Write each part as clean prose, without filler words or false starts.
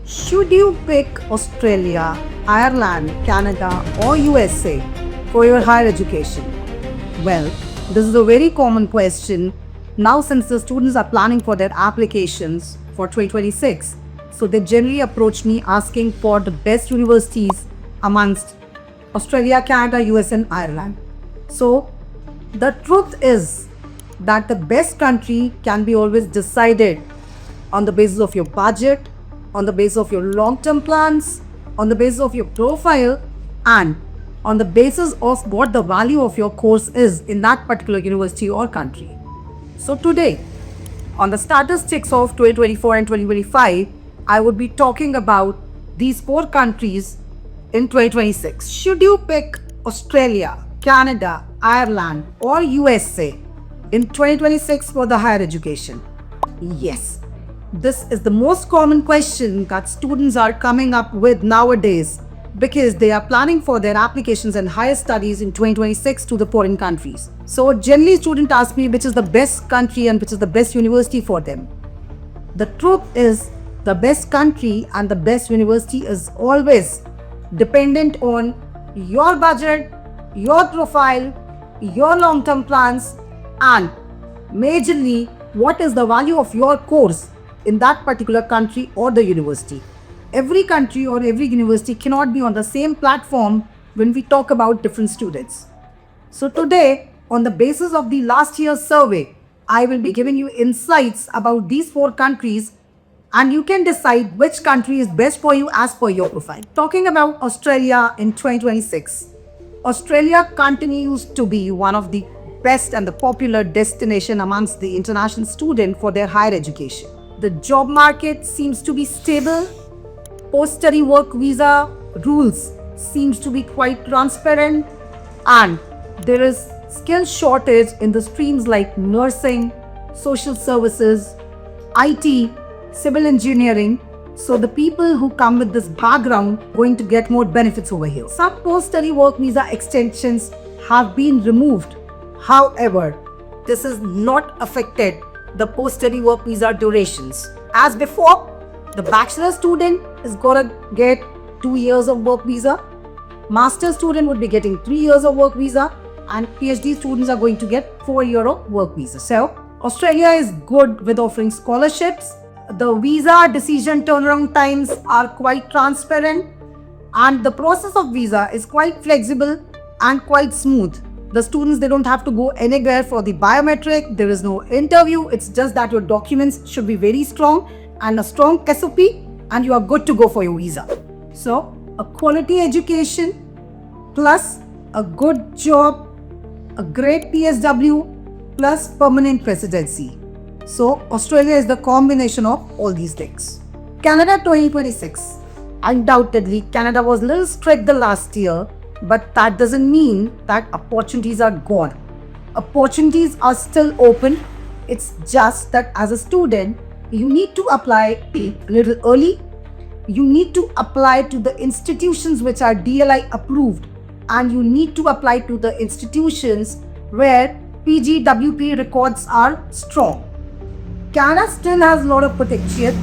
Should you pick Australia, Ireland, Canada, or USA for your higher education? Well, this is a very common question now since the students are planning for their applications for 2026. So they generally approach me asking for the best universities amongst Australia, Canada, US, and Ireland. So the truth is that the best country can be always decided on the basis of your budget, on the basis of your long-term plans, on the basis of your profile, and on the basis of what the value of your course is in that particular university or country. So today, on the statistics of 2024 and 2025, I would be talking about these four countries in 2026. Should you pick Australia, Canada, Ireland, or USA in 2026 for the higher education? Yes. This is the most common question that students are coming up with nowadays because they are planning for their applications and higher studies in 2026 to the foreign countries. So generally students ask me which is the best country and which is the best university for them. The truth is the best country and the best university is always dependent on your budget, your profile, your long-term plans, and majorly what is the value of your course in that particular country or the university. Every country or every university cannot be on the same platform when we talk about different students. So today, on the basis of the last year's survey, I will be giving you insights about these four countries and you can decide which country is best for you as per your profile. Talking about Australia in 2026, Australia continues to be one of the best and the popular destination amongst the international student for their higher education. The job market seems to be stable. Post-study work visa rules seems to be quite transparent, and there is skill shortage in the streams like nursing, social services, IT, civil engineering. So the people who come with this background are going to get more benefits over here. Some post-study work visa extensions have been removed. However, this has not affected the post-study work visa durations. As before, the bachelor student is gonna get 2 years of work visa, master student would be getting 3 years of work visa, and PhD students are going to get 4 years of work visa. So, Australia is good with offering scholarships. The visa decision turnaround times are quite transparent, and the process of visa is quite flexible and quite smooth. The students, they don't have to go anywhere for the biometric. There is no interview. It's just that your documents should be very strong and a strong SOP and you are good to go for your visa. So a quality education plus a good job, a great PSW plus permanent residency. So Australia is the combination of all these things. Canada 2026. Undoubtedly, Canada was a little strict the last year, but that doesn't mean that opportunities are gone. Opportunities are still open. It's just that as a student, you need to apply a little early. You need to apply to the institutions which are DLI approved, and you need to apply to the institutions where PGWP records are strong. Canada still has a lot of potential.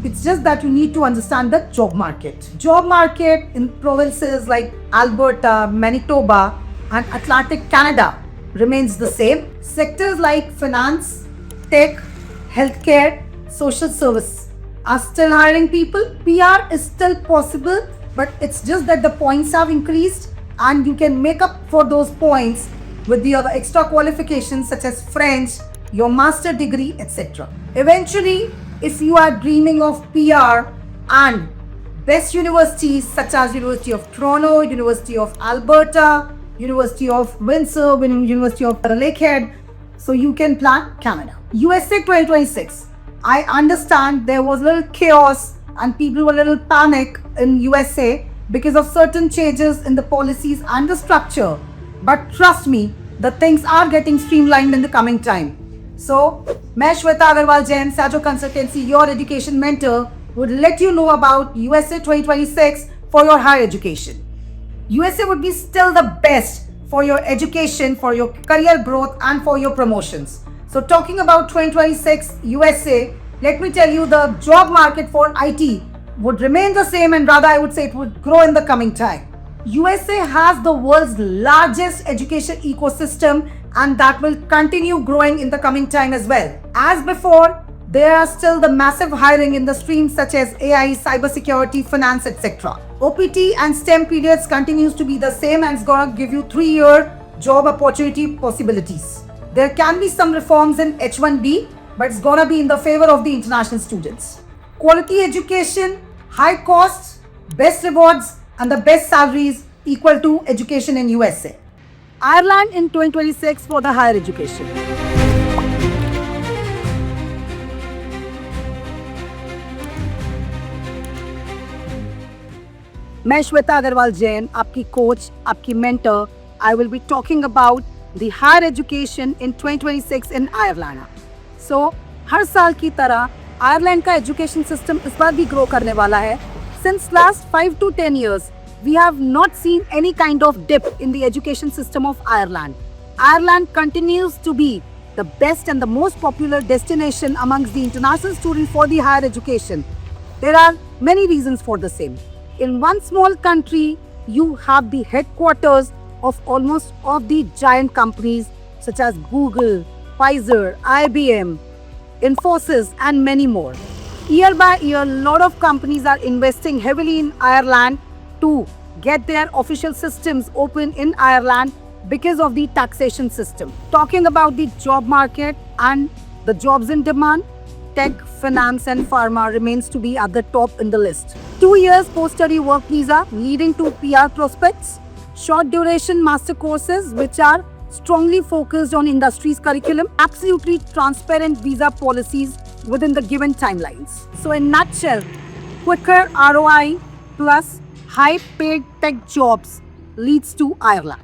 It's just that you need to understand the job market. Job market in provinces like Alberta, Manitoba, and Atlantic Canada remains the same. Sectors like finance, tech, healthcare, social service are still hiring people. PR is still possible, but it's just that the points have increased and you can make up for those points with the other extra qualifications such as French, your master degree, etc. Eventually, if you are dreaming of PR and best universities such as University of Toronto, University of Alberta, University of Windsor, University of Lakehead, so you can plan Canada. USA 2026. I understand there was a little chaos and people were a little panic in USA because of certain changes in the policies and the structure. But trust me, the things are getting streamlined in the coming time. So, मैं Shweta Agarwal Jain, Sajo Consultancy, your education mentor, would let you know about USA 2026 for your higher education. USA would be still the best for your education, for your career growth, and for your promotions. So talking about 2026 USA, let me tell you the job market for IT would remain the same, and rather I would say it would grow in the coming time. USA has the world's largest education ecosystem, and that will continue growing in the coming time as well. As before, there are still the massive hiring in the streams such as AI, cybersecurity, finance, etc. OPT and STEM periods continues to be the same, and it's gonna give you 3-year job opportunity possibilities. There can be some reforms in H-1B, but it's gonna be in the favor of the international students. Quality education, high costs, best rewards, and the best salaries equal to education in USA. Ireland in 2026 for the higher education. मैं श्वेता अग्रवाल जैन, आपकी coach, आपकी mentor. I will be talking about the higher education in 2026 in Ireland. So, हर साल की तरह Ireland का education system इस बार भी grow करने वाला है. Since last 5 to 10 years, we have not seen any kind of dip in the education system of Ireland. Ireland continues to be the best and the most popular destination amongst the international students for the higher education. There are many reasons for the same. In one small country, you have the headquarters of almost of the giant companies such as Google, Pfizer, IBM, Infosys, and many more. Year by year, a lot of companies are investing heavily in Ireland to get their official systems open in Ireland because of the taxation system. Talking about the job market and the jobs in demand, tech, finance, and pharma remains to be at the top in the list. 2 years post-study work visa leading to PR prospects, short duration master courses which are strongly focused on industry's curriculum, absolutely transparent visa policies within the given timelines. So in nutshell, quicker ROI plus high paid tech jobs leads to Ireland.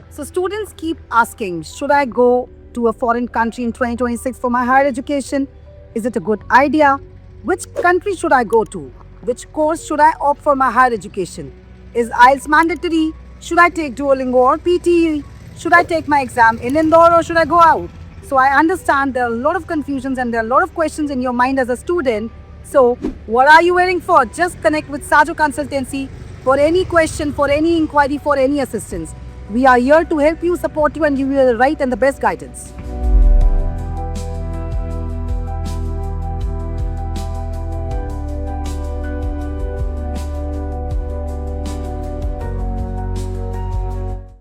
So students keep asking, should I go to a foreign country in 2026 for my higher education? Is it a good idea? Which country should I go to? Which course should I opt for my higher education? Is IELTS mandatory? Should I take Duolingo or PTE? Should I take my exam in Indore or should I go out? So I understand there are a lot of confusions and there are a lot of questions in your mind as a student. So what are you waiting for? Just connect with Sajo Consultancy for any question, for any inquiry, for any assistance. We are here to help you, support you, and give you the right and the best guidance.